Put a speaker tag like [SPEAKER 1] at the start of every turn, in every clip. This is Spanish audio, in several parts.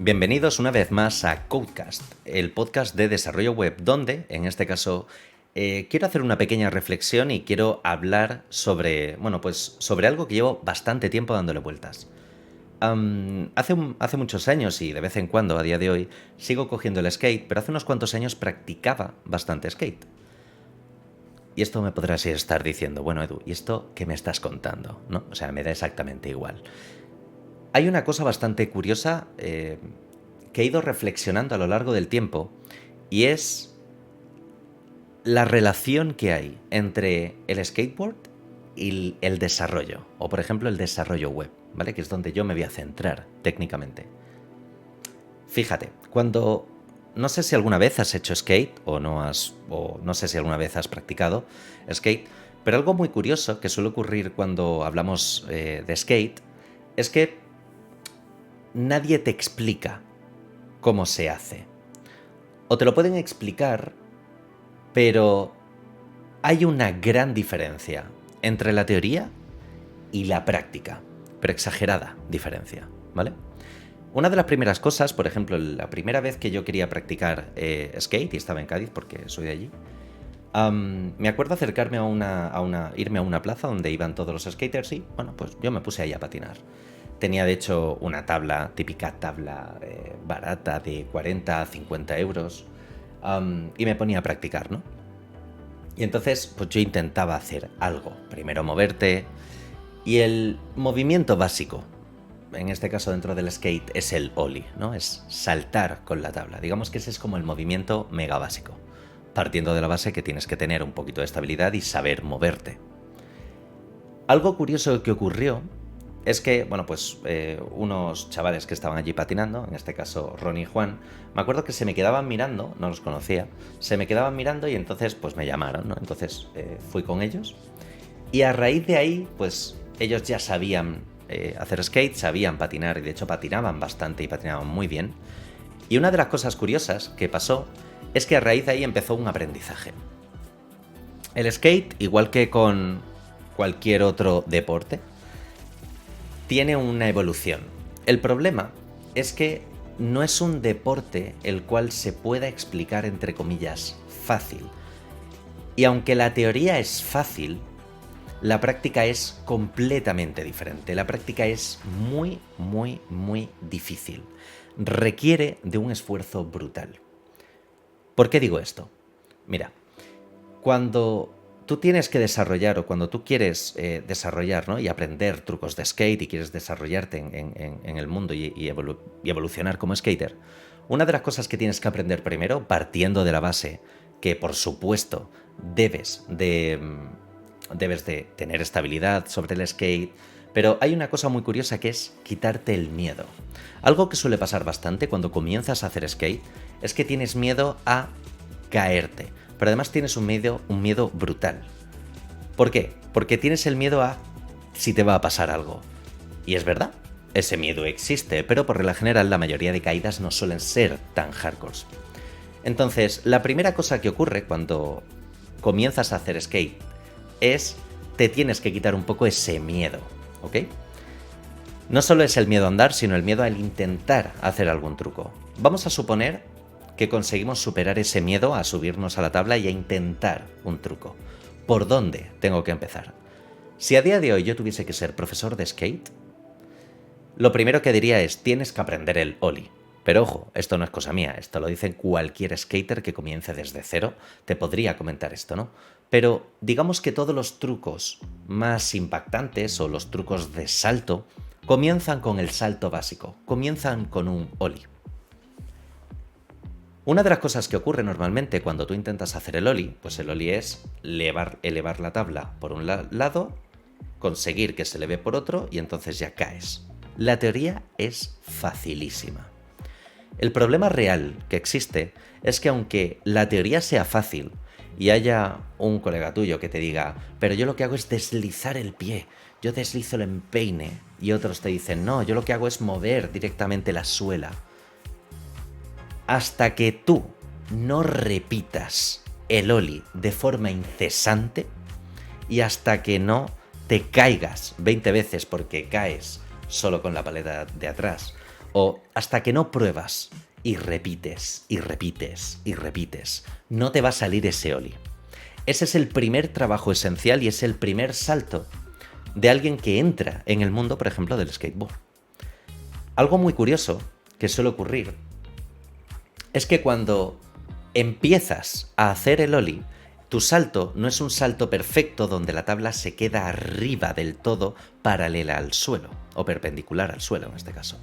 [SPEAKER 1] Bienvenidos una vez más a Codecast, el podcast de desarrollo web, donde, en este caso, quiero hacer una pequeña reflexión y quiero hablar sobre, sobre algo que llevo bastante tiempo dándole vueltas. Hace muchos años y de vez en cuando, a día de hoy, sigo cogiendo el skate, pero hace unos cuantos años practicaba bastante skate. Y esto me podrás estar diciendo, bueno, Edu, ¿y esto qué me estás contando? ¿No? O sea, me da exactamente igual. Hay una cosa bastante curiosa que he ido reflexionando a lo largo del tiempo y es la relación que hay entre el skateboard y el desarrollo, o por ejemplo el desarrollo web, ¿vale? Que es donde yo me voy a centrar técnicamente. Fíjate, no sé si alguna vez has hecho skate o no sé si alguna vez has practicado skate, pero algo muy curioso que suele ocurrir cuando hablamos de skate es que nadie te explica cómo se hace. O te lo pueden explicar, pero hay una gran diferencia entre la teoría y la práctica, pero exagerada diferencia, ¿vale? Una de las primeras cosas, por ejemplo, la primera vez que yo quería practicar skate, y estaba en Cádiz porque soy de allí, me acuerdo acercarme irme a una plaza donde iban todos los skaters y, bueno, pues yo me puse ahí a patinar. Tenía de hecho una típica tabla barata de 40 a 50 euros, y me ponía a practicar, ¿no? Y entonces pues yo intentaba hacer algo. Primero moverte, y el movimiento básico, en este caso dentro del skate, es el ollie, ¿no? Es saltar con la tabla. Digamos que ese es como el movimiento mega básico, partiendo de la base que tienes que tener un poquito de estabilidad y saber moverte. Algo curioso que ocurrió es que, bueno, pues unos chavales que estaban allí patinando, en este caso Ronnie y Juan, me acuerdo que se me quedaban mirando, no los conocía, se me quedaban mirando y entonces pues me llamaron, ¿no? Entonces fui con ellos y a raíz de ahí, pues ellos ya sabían hacer skate, sabían patinar y de hecho patinaban bastante y patinaban muy bien. Y una de las cosas curiosas que pasó es que a raíz de ahí empezó un aprendizaje. El skate, igual que con cualquier otro deporte, tiene una evolución. El problema es que no es un deporte el cual se pueda explicar entre comillas fácil. Y aunque la teoría es fácil, la práctica es completamente diferente. La práctica es muy, muy, muy difícil. Requiere de un esfuerzo brutal. ¿Por qué digo esto? Mira, cuando tú tienes que desarrollar o cuando tú quieres desarrollar, ¿no? Y aprender trucos de skate y quieres desarrollarte en el mundo y evolucionar como skater, una de las cosas que tienes que aprender primero, partiendo de la base que por supuesto debes de tener estabilidad sobre el skate, pero hay una cosa muy curiosa que es quitarte el miedo. Algo que suele pasar bastante cuando comienzas a hacer skate es que tienes miedo a caerte. Pero además tienes un miedo brutal. ¿Por qué? Porque tienes el miedo a si te va a pasar algo. Y es verdad, ese miedo existe, pero por regla general la mayoría de caídas no suelen ser tan hardcore. Entonces, la primera cosa que ocurre cuando comienzas a hacer skate es te tienes que quitar un poco ese miedo, ¿ok? No solo es el miedo a andar, sino el miedo al intentar hacer algún truco. Vamos a suponer que conseguimos superar ese miedo a subirnos a la tabla y a intentar un truco. ¿Por dónde tengo que empezar? Si a día de hoy yo tuviese que ser profesor de skate, lo primero que diría es tienes que aprender el ollie. Pero ojo, esto no es cosa mía, esto lo dice cualquier skater que comience desde cero, te podría comentar esto, ¿no? Pero digamos que todos los trucos más impactantes o los trucos de salto comienzan con el salto básico, comienzan con un ollie. Una de las cosas que ocurre normalmente cuando tú intentas hacer el ollie, pues el ollie es elevar la tabla por un lado, conseguir que se eleve por otro y entonces ya caes. La teoría es facilísima. El problema real que existe es que aunque la teoría sea fácil y haya un colega tuyo que te diga, pero yo lo que hago es deslizar el pie, yo deslizo el empeine, y otros te dicen, no, yo lo que hago es mover directamente la suela. Hasta que tú no repitas el ollie de forma incesante y hasta que no te caigas 20 veces porque caes solo con la paleta de atrás O hasta que no pruebas y repites, y repites, y repites, no te va a salir ese ollie. Ese es el primer trabajo esencial y es el primer salto de alguien que entra en el mundo, por ejemplo, del skateboard. Algo muy curioso que suele ocurrir es que cuando empiezas a hacer el ollie, tu salto no es un salto perfecto donde la tabla se queda arriba del todo paralela al suelo, o perpendicular al suelo en este caso.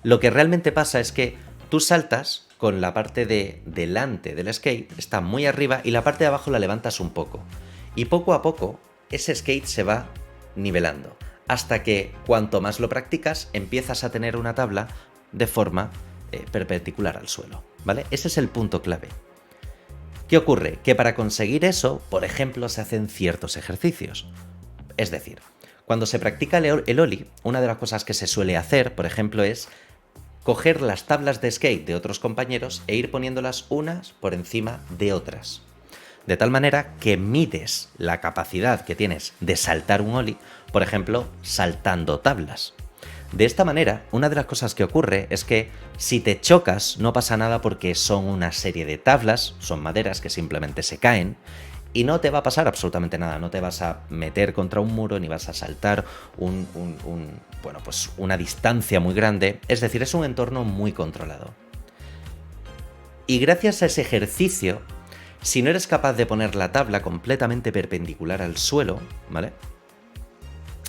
[SPEAKER 1] Lo que realmente pasa es que tú saltas con la parte de delante del skate, está muy arriba, y la parte de abajo la levantas un poco. Y poco a poco ese skate se va nivelando, hasta que cuanto más lo practicas, empiezas a tener una tabla de forma perpendicular al suelo, ¿vale? Ese es el punto clave. ¿Qué ocurre? Que para conseguir eso, por ejemplo, se hacen ciertos ejercicios. Es decir, cuando se practica el ollie, una de las cosas que se suele hacer, por ejemplo, es coger las tablas de skate de otros compañeros e ir poniéndolas unas por encima de otras. De tal manera que mides la capacidad que tienes de saltar un ollie, por ejemplo, saltando tablas. De esta manera, una de las cosas que ocurre es que si te chocas no pasa nada porque son una serie de tablas, son maderas que simplemente se caen y no te va a pasar absolutamente nada, no te vas a meter contra un muro ni vas a saltar una distancia muy grande, es decir, es un entorno muy controlado. Y gracias a ese ejercicio, si no eres capaz de poner la tabla completamente perpendicular al suelo, ¿vale?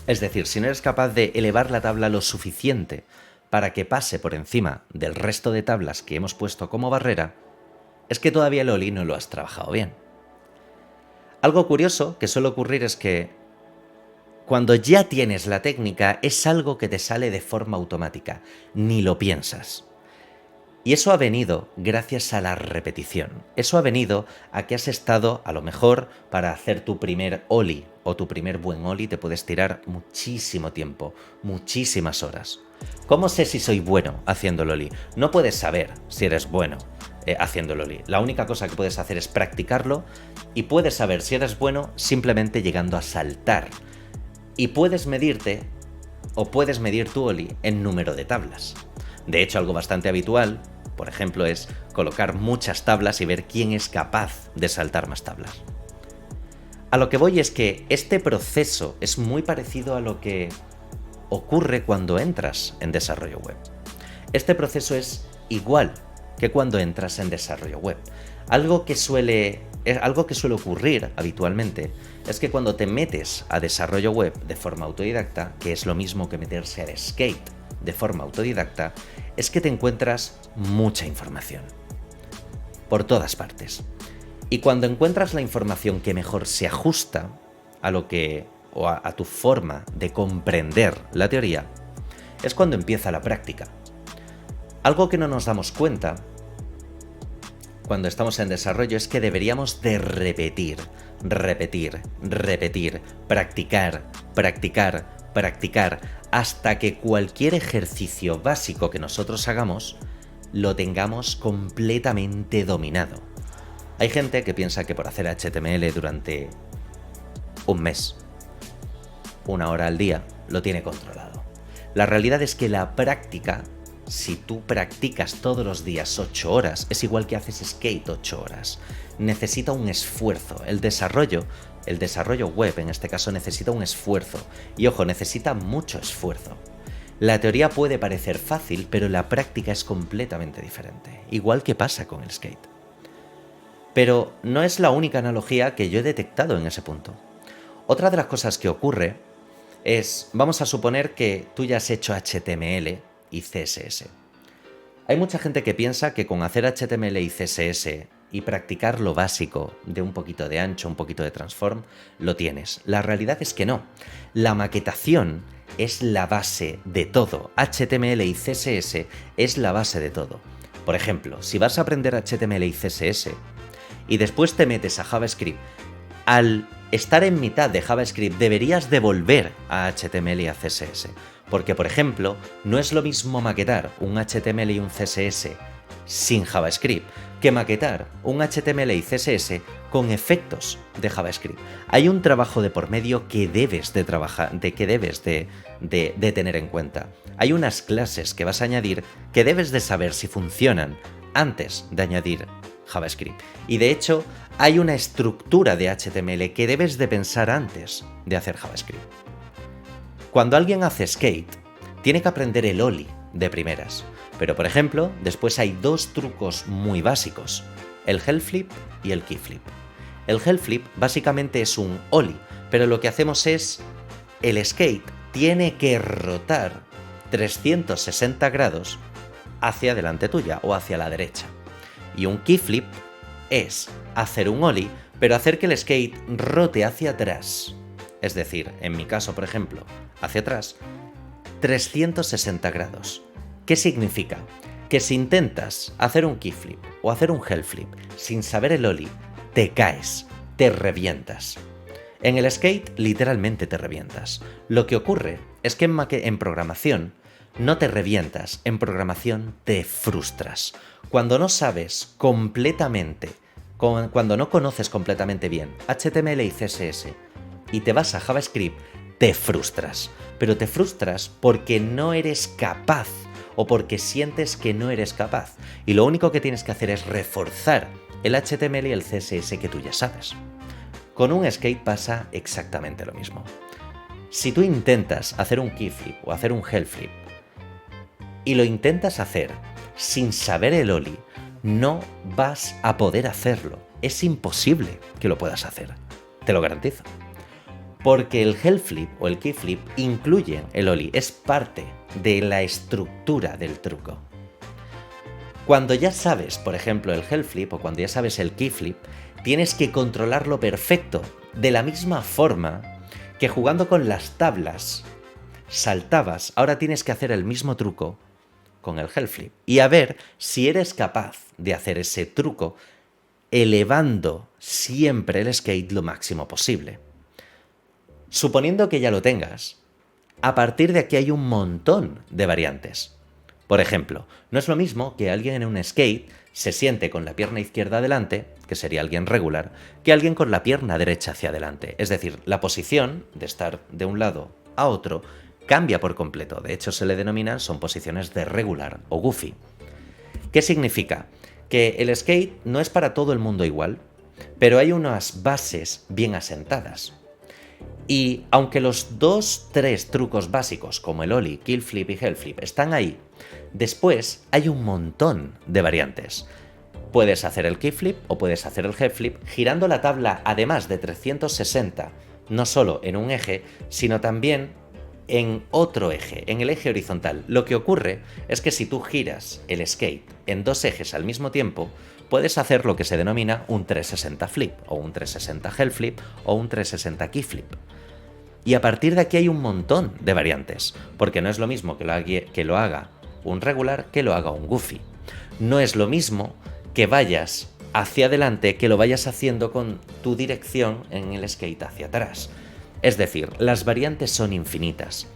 [SPEAKER 1] Es decir, si no eres capaz de elevar la tabla lo suficiente para que pase por encima del resto de tablas que hemos puesto como barrera, es que todavía el ollie no lo has trabajado bien. Algo curioso que suele ocurrir es que cuando ya tienes la técnica es algo que te sale de forma automática, ni lo piensas. Y eso ha venido gracias a la repetición. Eso ha venido a que has estado, a lo mejor, para hacer tu primer ollie o tu primer buen ollie te puedes tirar muchísimo tiempo, muchísimas horas. ¿Cómo sé si soy bueno haciendo el ollie? No puedes saber si eres bueno haciendo el ollie. La única cosa que puedes hacer es practicarlo y puedes saber si eres bueno simplemente llegando a saltar. Y puedes medirte o puedes medir tu ollie en número de tablas. De hecho, algo bastante habitual, por ejemplo, es colocar muchas tablas y ver quién es capaz de saltar más tablas. A lo que voy es que este proceso es muy parecido a lo que ocurre cuando entras en desarrollo web. Este proceso es igual que cuando entras en desarrollo web. Algo que suele ocurrir habitualmente es que cuando te metes a desarrollo web de forma autodidacta, que es lo mismo que meterse al skate de forma autodidacta, es que te encuentras mucha información por todas partes. Y cuando encuentras la información que mejor se ajusta a lo que o a tu forma de comprender la teoría, es cuando empieza la práctica. Algo que no nos damos cuenta cuando estamos en desarrollo es que deberíamos de repetir, practicar, hasta que cualquier ejercicio básico que nosotros hagamos lo tengamos completamente dominado. Hay gente que piensa que por hacer HTML durante un mes, 1 hora al día, lo tiene controlado. La realidad es que la práctica, si tú practicas todos los días 8 horas, es igual que haces skate 8 horas. Necesita un esfuerzo. El desarrollo web en este caso necesita un esfuerzo. Y ojo, necesita mucho esfuerzo. La teoría puede parecer fácil, pero la práctica es completamente diferente. Igual que pasa con el skate. Pero no es la única analogía que yo he detectado en ese punto. Otra de las cosas que ocurre es, vamos a suponer que tú ya has hecho HTML y CSS. Hay mucha gente que piensa que con hacer HTML y CSS y practicar lo básico de un poquito de ancho, un poquito de transform, lo tienes. La realidad es que no. La maquetación es la base de todo. HTML y CSS es la base de todo. Por ejemplo, si vas a aprender HTML y CSS y después te metes a JavaScript, al estar en mitad de JavaScript deberías devolver a HTML y a CSS. Porque, por ejemplo, no es lo mismo maquetar un HTML y un CSS sin JavaScript que maquetar un HTML y CSS con efectos de JavaScript. Hay un trabajo de por medio que debes de trabajar, de tener en cuenta. Hay unas clases que vas a añadir que debes de saber si funcionan antes de añadir JavaScript. Y de hecho, hay una estructura de HTML que debes de pensar antes de hacer JavaScript. Cuando alguien hace Skate, tiene que aprender el ollie de primeras. Pero, por ejemplo, después hay dos trucos muy básicos: el hell flip y el key flip. El hell flip básicamente es un ollie, pero lo que hacemos es, el skate tiene que rotar 360 grados hacia delante tuya o hacia la derecha. Y un key flip es hacer un ollie, pero hacer que el skate rote hacia atrás. Es decir, en mi caso, por ejemplo, hacia atrás, 360 grados. ¿Qué significa? Que si intentas hacer un key flip o hacer un hell flip sin saber el ollie, te caes, te revientas. En el skate literalmente te revientas. Lo que ocurre es que en programación no te revientas, en programación te frustras. Cuando no sabes completamente, cuando no conoces completamente bien HTML y CSS y te vas a JavaScript, te frustras. Pero te frustras porque no eres capaz o porque sientes que no eres capaz. Y lo único que tienes que hacer es reforzar el HTML y el CSS que tú ya sabes. Con un skate pasa exactamente lo mismo. Si tú intentas hacer un key flip o hacer un hell flip y lo intentas hacer sin saber el ollie, no vas a poder hacerlo. Es imposible que lo puedas hacer. Te lo garantizo. Porque el hell flip o el key flip incluyen el ollie, es parte de la estructura del truco. Cuando ya sabes, por ejemplo, el hell flip o cuando ya sabes el key flip, tienes que controlarlo perfecto, de la misma forma que jugando con las tablas saltabas, ahora tienes que hacer el mismo truco con el hell flip. Y a ver si eres capaz de hacer ese truco elevando siempre el skate lo máximo posible. Suponiendo que ya lo tengas, a partir de aquí hay un montón de variantes. Por ejemplo, no es lo mismo que alguien en un skate se siente con la pierna izquierda adelante, que sería alguien regular, que alguien con la pierna derecha hacia adelante. Es decir, la posición de estar de un lado a otro cambia por completo. De hecho, se le denominan, son posiciones de regular o goofy. ¿Qué significa? Que el skate no es para todo el mundo igual, pero hay unas bases bien asentadas. Y aunque los 2-3 trucos básicos, como el ollie, kill flip y hell flip, están ahí, después hay un montón de variantes. Puedes hacer el key flip o puedes hacer el hell flip girando la tabla además de 360, no solo en un eje, sino también en otro eje, en el eje horizontal. Lo que ocurre es que si tú giras el skate en dos ejes al mismo tiempo, puedes hacer lo que se denomina un 360 flip, o un 360 hell flip, o un 360 key flip. Y a partir de aquí hay un montón de variantes, porque no es lo mismo que lo haga un regular que lo haga un goofy. No es lo mismo que vayas hacia adelante que lo vayas haciendo con tu dirección en el skate hacia atrás. Es decir, las variantes son infinitas.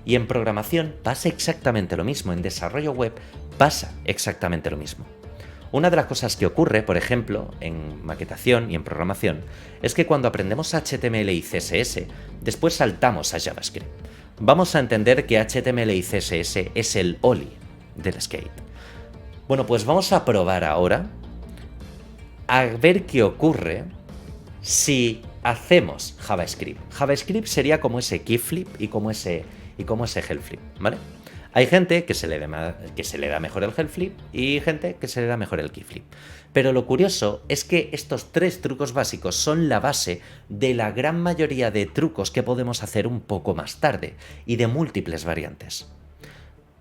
[SPEAKER 1] Y en programación pasa exactamente lo mismo, en desarrollo web pasa exactamente lo mismo. Una de las cosas que ocurre, por ejemplo, en maquetación y en programación, es que cuando aprendemos HTML y CSS, después saltamos a JavaScript. Vamos a entender que HTML y CSS es el ollie del skate. Bueno, pues vamos a probar ahora a ver qué ocurre si hacemos JavaScript. JavaScript sería como ese key flip y como ese hell flip, ¿vale? Hay gente que se le da mejor el hell flip y gente que se le da mejor el key flip. Pero lo curioso es que estos 3 trucos básicos son la base de la gran mayoría de trucos que podemos hacer un poco más tarde y de múltiples variantes.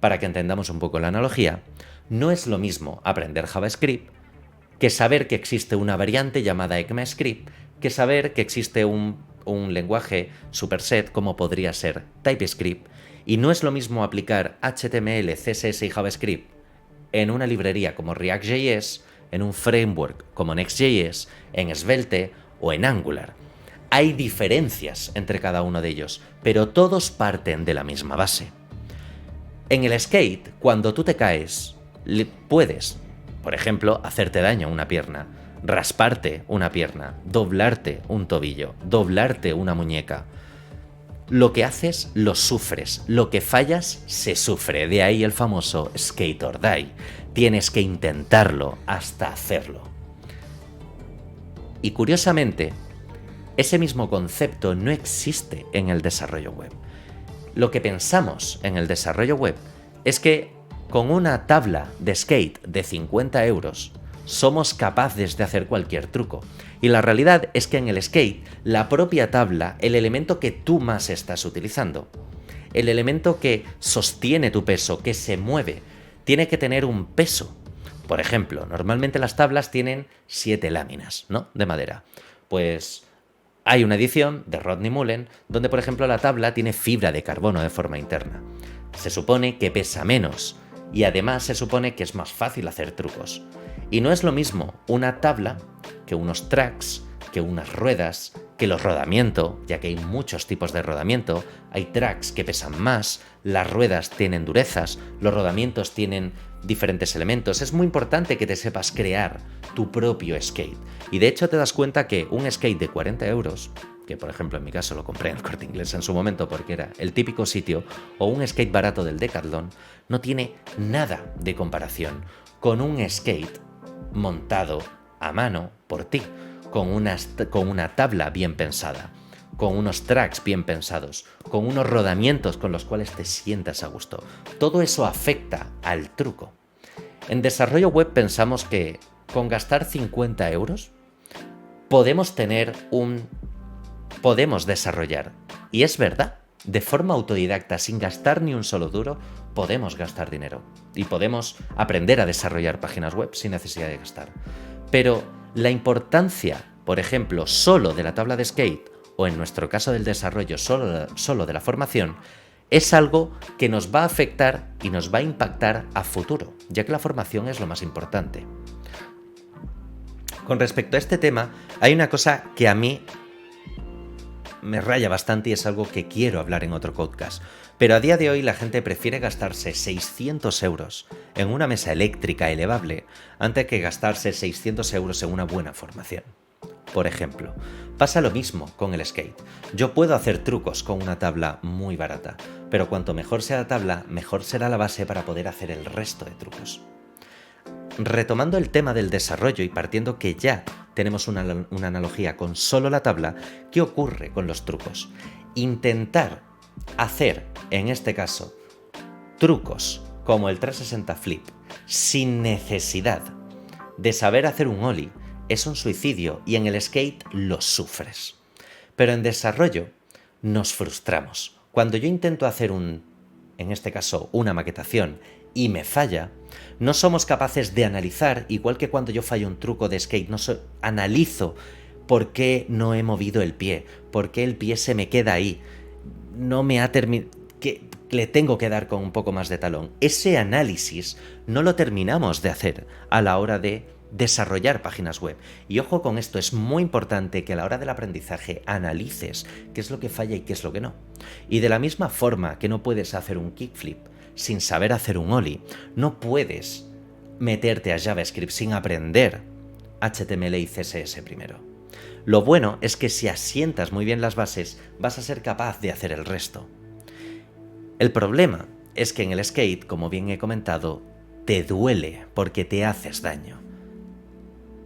[SPEAKER 1] Para que entendamos un poco la analogía, no es lo mismo aprender JavaScript que saber que existe una variante llamada ECMAScript, que saber que existe un lenguaje superset como podría ser TypeScript. Y no es lo mismo aplicar HTML, CSS y JavaScript en una librería como React.js, en un framework como Next.js, en Svelte o en Angular. Hay diferencias entre cada uno de ellos, pero todos parten de la misma base. En el skate, cuando tú te caes, puedes, por ejemplo, hacerte daño a una pierna, rasparte una pierna, doblarte un tobillo, doblarte una muñeca. Lo que haces, lo sufres. Lo que fallas, se sufre. De ahí el famoso skate or die. Tienes que intentarlo hasta hacerlo. Y curiosamente, ese mismo concepto no existe en el desarrollo web. Lo que pensamos en el desarrollo web es que con una tabla de skate de 50 euros somos capaces de hacer cualquier truco. Y la realidad es que en el skate, la propia tabla, el elemento que tú más estás utilizando, el elemento que sostiene tu peso, que se mueve, tiene que tener un peso. Por ejemplo, normalmente las tablas tienen 7 láminas, ¿no?, de madera. Pues hay una edición de Rodney Mullen donde, por ejemplo, la tabla tiene fibra de carbono de forma interna. Se supone que pesa menos y además se supone que es más fácil hacer trucos. Y no es lo mismo una tabla que unos tracks, que unas ruedas, que los rodamientos, ya que hay muchos tipos de rodamiento. Hay tracks que pesan más, las ruedas tienen durezas, los rodamientos tienen diferentes elementos. Es muy importante que te sepas crear tu propio skate. Y de hecho te das cuenta que un skate de 40 euros, que por ejemplo en mi caso lo compré en el Corte Inglés en su momento porque era el típico sitio, o un skate barato del Decathlon, no tiene nada de comparación con un skate montado a mano por ti, con una tabla bien pensada, con unos tracks bien pensados, con unos rodamientos con los cuales te sientas a gusto. Todo eso afecta al truco. En desarrollo web pensamos que con gastar 50 euros podemos desarrollar. Y es verdad, de forma autodidacta, sin gastar ni un solo duro, podemos gastar dinero. Y podemos aprender a desarrollar páginas web sin necesidad de gastar. Pero la importancia, por ejemplo, solo de la tabla de skate, o en nuestro caso del desarrollo, solo de la formación, es algo que nos va a afectar y nos va a impactar a futuro, ya que la formación es lo más importante. Con respecto a este tema, hay una cosa que a mí me raya bastante y es algo que quiero hablar en otro podcast. Pero a día de hoy la gente prefiere gastarse 600 euros en una mesa eléctrica elevable antes que gastarse 600 euros en una buena formación. Por ejemplo, pasa lo mismo con el skate. Yo puedo hacer trucos con una tabla muy barata, pero cuanto mejor sea la tabla, mejor será la base para poder hacer el resto de trucos. Retomando el tema del desarrollo y partiendo que ya tenemos una analogía con solo la tabla, ¿qué ocurre con los trucos? Intentar hacer, en este caso, trucos como el 360 flip sin necesidad de saber hacer un ollie es un suicidio y en el skate lo sufres. Pero en desarrollo nos frustramos. Cuando yo intento hacer en este caso, una maquetación y me falla, no somos capaces de analizar, igual que cuando yo fallo un truco de skate, analizo por qué no he movido el pie, por qué el pie se me queda ahí, no me ha terminado, que le tengo que dar con un poco más de talón. Ese análisis no lo terminamos de hacer a la hora de desarrollar páginas web. Y ojo con esto, es muy importante que a la hora del aprendizaje analices qué es lo que falla y qué es lo que no. Y de la misma forma que no puedes hacer un kickflip sin saber hacer un ollie, no puedes meterte a JavaScript sin aprender HTML y CSS primero. Lo bueno es que si asientas muy bien las bases, vas a ser capaz de hacer el resto. El problema es que en el skate, como bien he comentado, te duele porque te haces daño.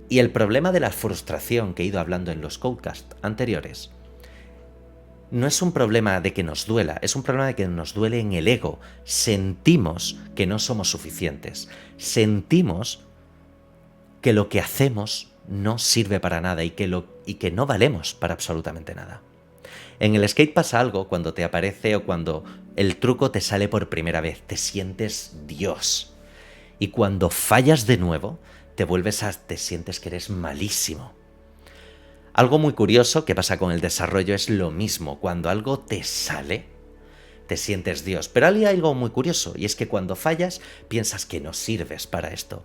[SPEAKER 1] Y el problema de la frustración que he ido hablando en los podcasts anteriores no es un problema de que nos duela, es un problema de que nos duele en el ego. Sentimos que no somos suficientes. Sentimos que lo que hacemos no sirve para nada y que no valemos para absolutamente nada. En el skate pasa algo cuando te aparece o cuando el truco te sale por primera vez. Te sientes Dios. Y cuando fallas de nuevo, te sientes que eres malísimo. Algo muy curioso que pasa con el desarrollo es lo mismo. Cuando algo te sale, te sientes Dios. Pero hay algo muy curioso y es que cuando fallas, piensas que no sirves para esto.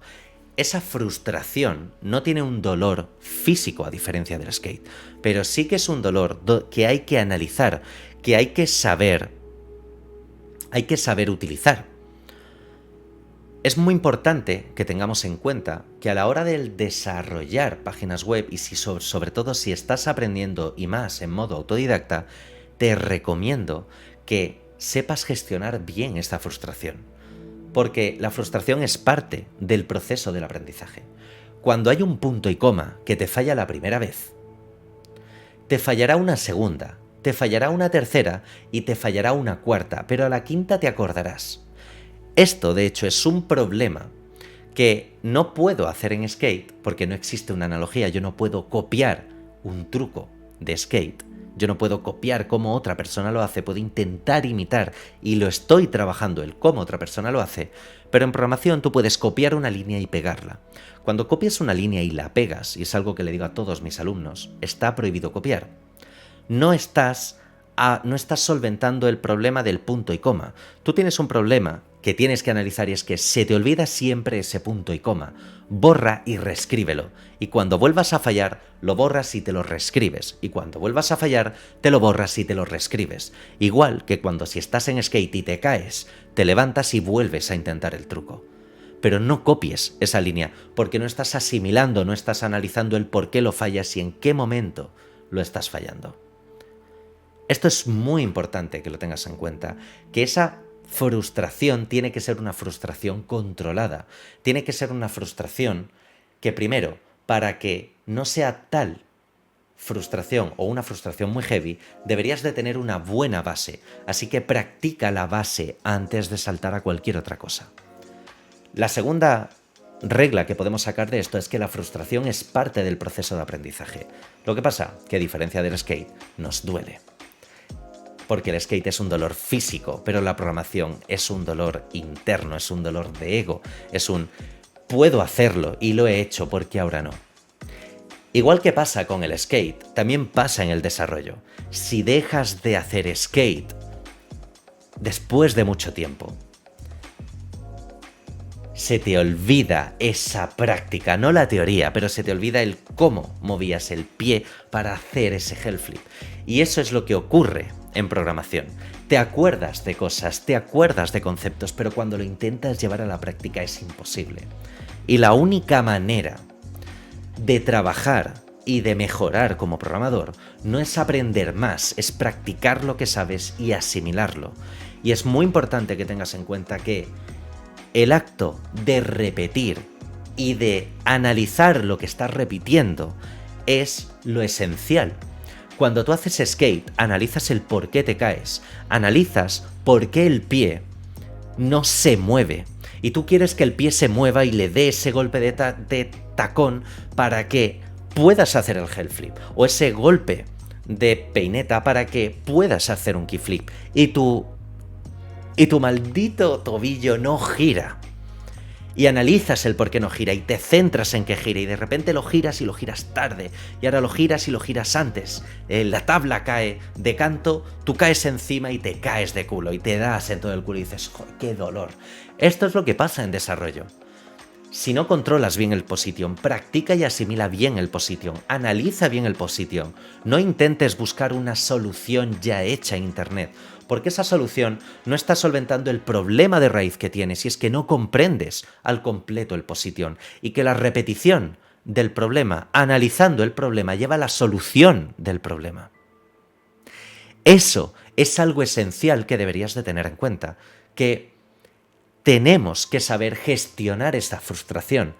[SPEAKER 1] Esa frustración no tiene un dolor físico a diferencia del skate, pero sí que es un dolor que hay que analizar, que hay que saber utilizar. Es muy importante que tengamos en cuenta que a la hora de desarrollar páginas web y sobre todo si estás aprendiendo y más en modo autodidacta, te recomiendo que sepas gestionar bien esta frustración. Porque la frustración es parte del proceso del aprendizaje. Cuando hay un punto y coma que te falla la primera vez, te fallará una segunda, te fallará una tercera y te fallará una cuarta, pero a la quinta te acordarás. Esto, de hecho, es un problema que no puedo hacer en Skate porque no existe una analogía. Yo no puedo copiar un truco de Skate. Yo no puedo copiar cómo otra persona lo hace. Puedo intentar imitar y lo estoy trabajando el cómo otra persona lo hace. Pero en programación tú puedes copiar una línea y pegarla. Cuando copias una línea y la pegas, y es algo que le digo a todos mis alumnos, está prohibido copiar. No estás solventando el problema del punto y coma. Tú tienes un problema que tienes que analizar y es que se te olvida siempre ese punto y coma. Borra y reescríbelo. Y cuando vuelvas a fallar, lo borras y te lo reescribes. Y cuando vuelvas a fallar, te lo borras y te lo reescribes. Igual que cuando si estás en Skate y te caes, te levantas y vuelves a intentar el truco. Pero no copies esa línea, porque no estás asimilando, no estás analizando el por qué lo fallas y en qué momento lo estás fallando. Esto es muy importante que lo tengas en cuenta, que esa frustración tiene que ser una frustración controlada, tiene que ser una frustración que primero, para que no sea tal frustración o una frustración muy heavy, deberías de tener una buena base, así que practica la base antes de saltar a cualquier otra cosa. La segunda regla que podemos sacar de esto es que la frustración es parte del proceso de aprendizaje. Lo que pasa, que a diferencia del skate, nos duele. Porque el skate es un dolor físico, pero la programación es un dolor interno, es un dolor de ego, es un puedo hacerlo y lo he hecho porque ahora no. Igual que pasa con el skate, también pasa en el desarrollo. Si dejas de hacer skate después de mucho tiempo, se te olvida esa práctica, no la teoría, pero se te olvida el cómo movías el pie para hacer ese hell flip. Y eso es lo que ocurre en programación. Te acuerdas de cosas, te acuerdas de conceptos, pero cuando lo intentas llevar a la práctica es imposible. Y la única manera de trabajar y de mejorar como programador no es aprender más, es practicar lo que sabes y asimilarlo. Y es muy importante que tengas en cuenta que el acto de repetir y de analizar lo que estás repitiendo es lo esencial. Cuando tú haces skate, analizas el por qué te caes, analizas por qué el pie no se mueve. Y tú quieres que el pie se mueva y le dé ese golpe de tacón para que puedas hacer el hell flip. O ese golpe de peineta para que puedas hacer un kickflip. Y tu maldito tobillo no gira. Y analizas el por qué no gira y te centras en que gira y de repente lo giras y lo giras tarde y ahora lo giras y lo giras antes. La tabla cae de canto, tú caes encima y te caes de culo y te das en todo el culo y dices, ¡joder, qué dolor! Esto es lo que pasa en desarrollo. Si no controlas bien el position, practica y asimila bien el position, analiza bien el position, no intentes buscar una solución ya hecha en internet, porque esa solución no está solventando el problema de raíz que tienes y es que no comprendes al completo el position y que la repetición del problema, analizando el problema, lleva a la solución del problema. Eso es algo esencial que deberías de tener en cuenta, que tenemos que saber gestionar esta frustración.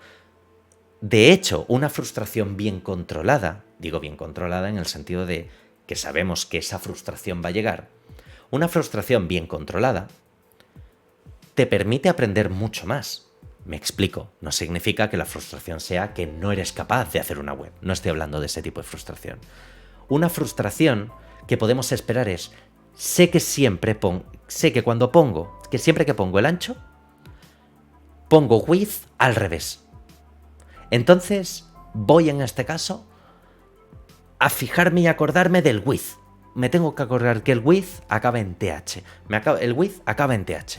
[SPEAKER 1] De hecho, una frustración bien controlada, digo bien controlada en el sentido de que sabemos que esa frustración va a llegar, una frustración bien controlada te permite aprender mucho más. Me explico, no significa que la frustración sea que no eres capaz de hacer una web, no estoy hablando de ese tipo de frustración. Una frustración que podemos esperar es, sé que siempre que pongo el ancho, pongo width al revés. Entonces voy en este caso a fijarme y acordarme del width. Me tengo que acordar que el width acaba en TH. El width acaba en TH.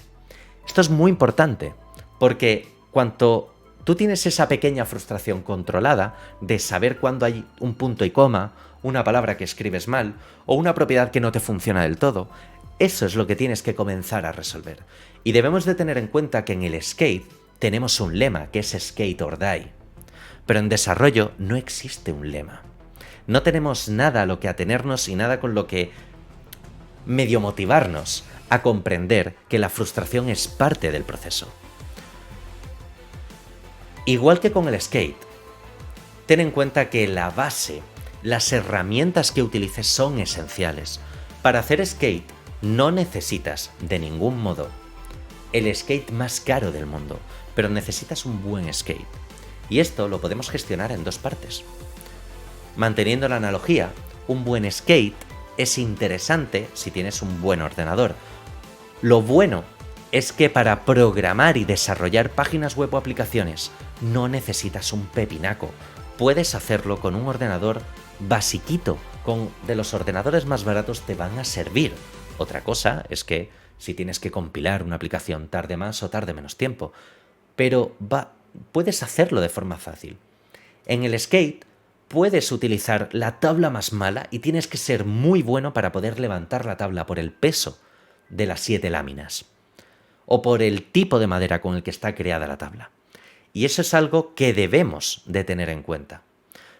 [SPEAKER 1] Esto es muy importante porque cuando tú tienes esa pequeña frustración controlada de saber cuándo hay un punto y coma, una palabra que escribes mal o una propiedad que no te funciona del todo, eso es lo que tienes que comenzar a resolver. Y debemos de tener en cuenta que en el skate tenemos un lema que es Skate or Die. Pero en desarrollo no existe un lema. No tenemos nada a lo que atenernos y nada con lo que medio motivarnos a comprender que la frustración es parte del proceso. Igual que con el skate, ten en cuenta que la base, las herramientas que utilices son esenciales. Para hacer skate no necesitas, de ningún modo, el skate más caro del mundo, pero necesitas un buen skate. Y esto lo podemos gestionar en dos partes. Manteniendo la analogía, un buen skate es interesante si tienes un buen ordenador. Lo bueno es que para programar y desarrollar páginas web o aplicaciones no necesitas un pepinaco. Puedes hacerlo con un ordenador basiquito, de los ordenadores más baratos te van a servir. Otra cosa es que si tienes que compilar una aplicación tarde más o tarde menos tiempo, pero puedes hacerlo de forma fácil. En el skate puedes utilizar la tabla más mala y tienes que ser muy bueno para poder levantar la tabla por el peso de las 7 láminas o por el tipo de madera con el que está creada la tabla. Y eso es algo que debemos de tener en cuenta.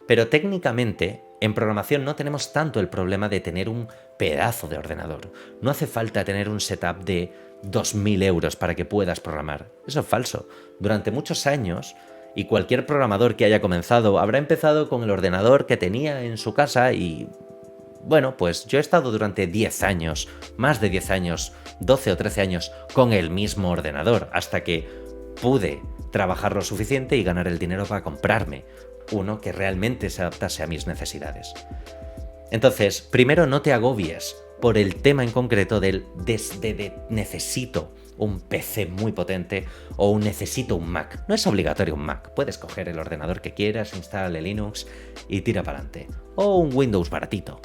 [SPEAKER 1] Pero técnicamente, en programación no tenemos tanto el problema de tener un pedazo de ordenador. No hace falta tener un setup de 2.000 euros para que puedas programar. Eso es falso. Durante muchos años, y cualquier programador que haya comenzado habrá empezado con el ordenador que tenía en su casa y... Bueno, pues yo he estado durante 10 años, más de 10 años, 12 o 13 años, con el mismo ordenador, hasta que pude trabajar lo suficiente y ganar el dinero para comprarme uno que realmente se adaptase a mis necesidades. Entonces, primero no te agobies por el tema en concreto del necesito un PC muy potente o un necesito un Mac. No es obligatorio un Mac, puedes coger el ordenador que quieras, instalarle Linux y tira para adelante. O un Windows baratito.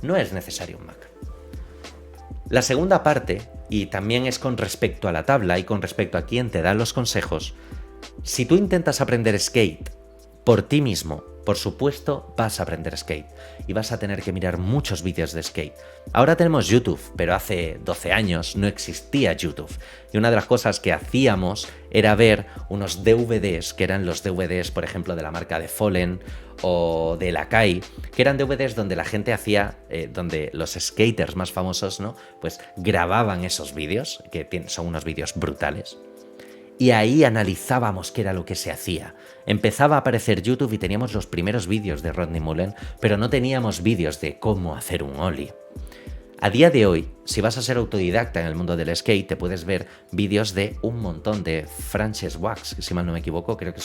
[SPEAKER 1] No es necesario un Mac. La segunda parte, y también es con respecto a la tabla y con respecto a quién te da los consejos, si tú intentas aprender skate por ti mismo, por supuesto vas a aprender skate y vas a tener que mirar muchos vídeos de skate. Ahora tenemos YouTube, pero hace 12 años no existía YouTube. Y una de las cosas que hacíamos era ver unos DVDs, que eran los DVDs, por ejemplo, de la marca de Fallen o de Lakai, que eran DVDs donde la gente hacía, donde los skaters más famosos, ¿no? Pues grababan esos vídeos, que son unos vídeos brutales. Y ahí analizábamos qué era lo que se hacía. Empezaba a aparecer YouTube y teníamos los primeros vídeos de Rodney Mullen, pero no teníamos vídeos de cómo hacer un ollie. A día de hoy, si vas a ser autodidacta en el mundo del skate, te puedes ver vídeos de un montón de Frances Wax, si mal no me equivoco, creo que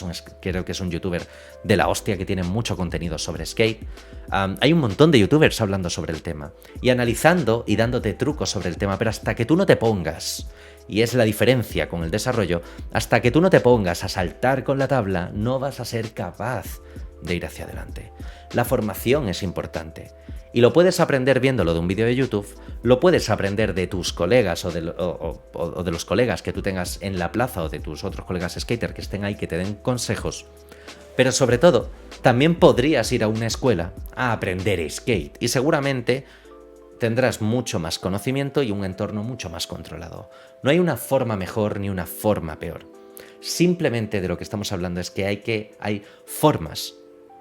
[SPEAKER 1] es un youtuber de la hostia que tiene mucho contenido sobre skate. Hay un montón de youtubers hablando sobre el tema y analizando y dándote trucos sobre el tema, pero hasta que tú no te pongas, y es la diferencia con el desarrollo, hasta que tú no te pongas a saltar con la tabla, no vas a ser capaz de ir hacia adelante. La formación es importante. Y lo puedes aprender viéndolo de un vídeo de YouTube, lo puedes aprender de tus colegas o de los colegas que tú tengas en la plaza o de tus otros colegas skater que estén ahí, que te den consejos. Pero sobre todo, también podrías ir a una escuela a aprender skate y seguramente tendrás mucho más conocimiento y un entorno mucho más controlado. No hay una forma mejor ni una forma peor. Simplemente de lo que estamos hablando es que hay formas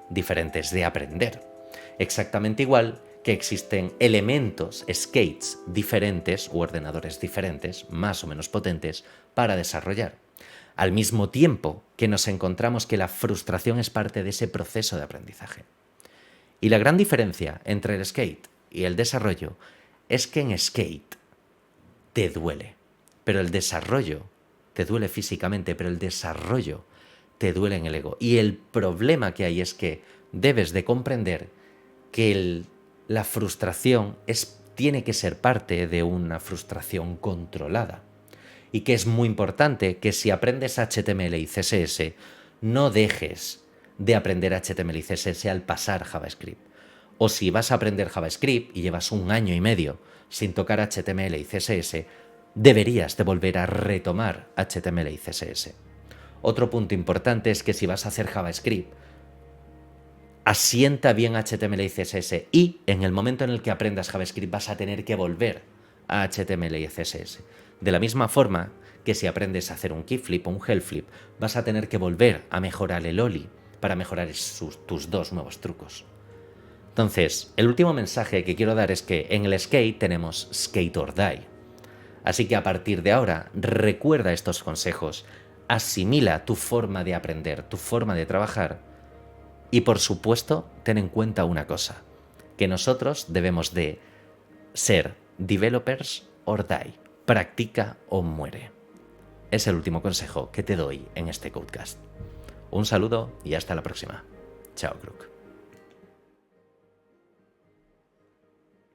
[SPEAKER 1] diferentes de aprender. Exactamente igual que existen elementos, skates diferentes u ordenadores diferentes, más o menos potentes, para desarrollar. Al mismo tiempo que nos encontramos que la frustración es parte de ese proceso de aprendizaje. Y la gran diferencia entre el skate y el desarrollo es que en skate te duele, pero el desarrollo te duele físicamente, pero el desarrollo te duele en el ego. Y el problema que hay es que debes de comprender que la frustración tiene que ser parte de una frustración controlada. Y que es muy importante que si aprendes HTML y CSS, no dejes de aprender HTML y CSS al pasar JavaScript. O si vas a aprender JavaScript y llevas 1 año y medio sin tocar HTML y CSS, deberías de volver a retomar HTML y CSS. Otro punto importante es que si vas a hacer JavaScript, asienta bien HTML y CSS y en el momento en el que aprendas JavaScript vas a tener que volver a HTML y CSS. De la misma forma que si aprendes a hacer un kickflip o un hellflip, vas a tener que volver a mejorar el ollie para mejorar tus dos nuevos trucos. Entonces, el último mensaje que quiero dar es que en el skate tenemos skate or die. Así que a partir de ahora, recuerda estos consejos, asimila tu forma de aprender, tu forma de trabajar y por supuesto, ten en cuenta una cosa, que nosotros debemos de ser developers or die, practica o muere. Es el último consejo que te doy en este podcast. Un saludo y hasta la próxima. Chao, Crook.